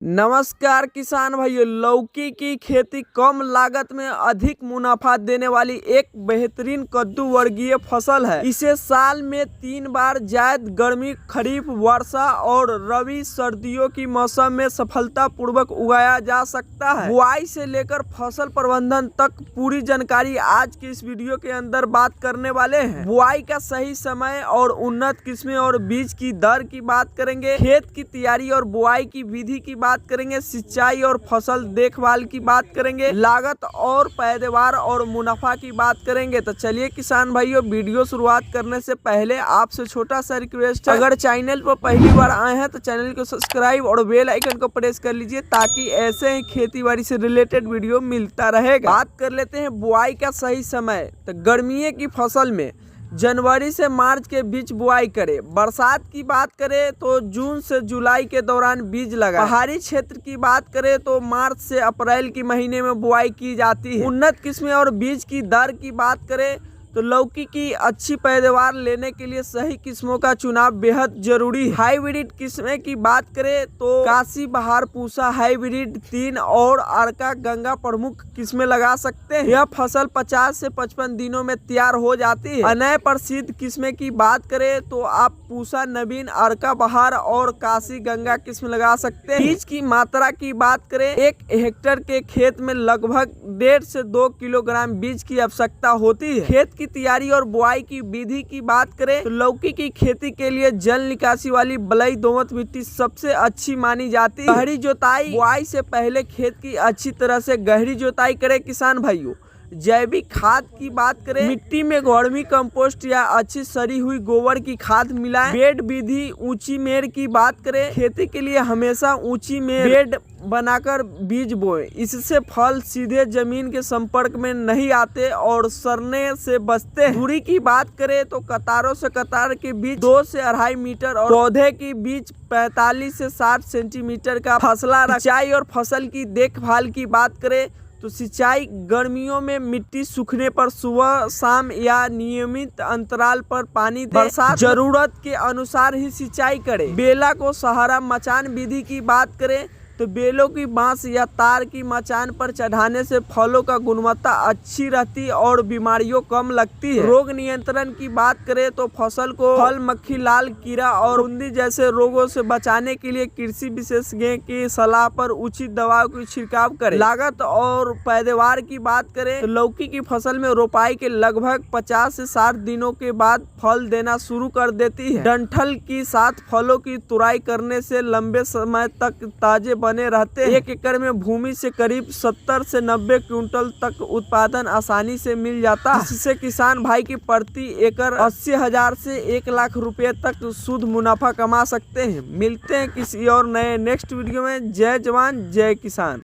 नमस्कार किसान भाइयों। लौकी की खेती कम लागत में अधिक मुनाफा देने वाली एक बेहतरीन कद्दू वर्गीय फसल है। इसे साल में 3 बार जायद गर्मी, खरीफ, वर्षा और रबी सर्दियों की मौसम में सफलतापूर्वक उगाया जा सकता है। बुआई से लेकर फसल प्रबंधन तक पूरी जानकारी आज के इस वीडियो के अंदर बात करने वाले हैं। बुआई का सही समय और उन्नत किस्में और बीज की दर की बात करेंगे। खेत की तैयारी और बुआई की विधि की बात करेंगे। सिंचाई और फसल देखभाल की बात करेंगे। लागत और पैदावार और मुनाफा की बात करेंगे। तो चलिए किसान भाइयों, वीडियो शुरुआत करने से पहले आपसे छोटा सा रिक्वेस्ट है, अगर चैनल पर पहली बार आए हैं तो चैनल को सब्सक्राइब और बेल आइकन को प्रेस कर लीजिए ताकि ऐसे ही खेती बाड़ी से रिलेटेड वीडियो मिलता रहेगा। बात कर लेते हैं बुआई का सही समय। तो गर्मियों की फसल में जनवरी से मार्च के बीच बुआई करें। बरसात की बात करें तो जून से जुलाई के दौरान बीज लगाएं। पहाड़ी क्षेत्र की बात करें तो मार्च से अप्रैल के महीने में बुआई की जाती है। उन्नत किस्में और बीज की दर की बात करें तो लौकी की अच्छी पैदावार लेने के लिए सही किस्मों का चुनाव बेहद जरूरी है। हाइब्रिड किस्में की बात करें तो काशी बहार पूसा हाइब्रिड 3 और अर्का गंगा प्रमुख किस्में लगा सकते हैं। यह फसल 50 से 55 दिनों में तैयार हो जाती है। अन्य प्रसिद्ध किस्में की बात करें तो आप पूसा, नवीन, अर्का बहार और काशी गंगा किस्म लगा सकते हैं। बीज की मात्रा की बात करें, 1 हेक्टेयर के खेत में लगभग 1.5 से 2 किलोग्राम बीज की आवश्यकता होती है। खेत की तैयारी और बुआई की विधि की बात करें तो लौकी की खेती के लिए जल निकासी वाली बलुई दोमट मिट्टी सबसे अच्छी मानी जाती है। गहरी जुताई, बुआई से पहले खेत की अच्छी तरह से गहरी जुताई करें किसान भाइयों। जैविक खाद की बात करें, मिट्टी में वर्मी कंपोस्ट या अच्छी सड़ी हुई गोबर की खाद मिलाएं। बेड विधि, ऊंची मेड़ की बात करें, खेती के लिए हमेशा ऊंची मेड़ बेड बनाकर बीज बोएं। इससे फल सीधे जमीन के संपर्क में नहीं आते और सड़ने से बचते हैं। दूरी की बात करें तो कतारों से कतार के बीच 2 से 2.5 मीटर और पौधे के बीच 45 से 60 सेंटीमीटर का फासला रखें। सिंचाई और फसल की देखभाल की बात करें तो सिंचाई गर्मियों में मिट्टी सूखने पर सुबह शाम या नियमित अंतराल पर पानी दें। बरसात जरूरत के अनुसार ही सिंचाई करें। बेला को सहारा मचान विधि की बात करें तो बेलों की बांस या तार की मचान पर चढ़ाने से फलों का गुणवत्ता अच्छी रहती है और बीमारियों कम लगती है। रोग नियंत्रण की बात करें तो फसल को फल मक्खी, लाल कीड़ा और फुंदी जैसे रोगों से बचाने के लिए कृषि विशेषज्ञ की सलाह पर उचित दवाओं की छिड़काव करें। लागत और पैदावार की बात करें तो लौकी की फसल में रोपाई के लगभग 50 से 60 दिनों के बाद फल देना शुरू कर देती है। डंठल के साथ फलों की तुड़ाई करने से लंबे समय तक ताजे बने रहते हैं। 1 एकड़ में भूमि से करीब 70 से 90 क्विंटल तक उत्पादन आसानी से मिल जाता है। इससे किसान भाई की प्रति एकड़ 80,000 से 1 लाख रुपए तक शुद्ध मुनाफा कमा सकते हैं। मिलते हैं किसी और नए नेक्स्ट वीडियो में। जय जवान जय किसान।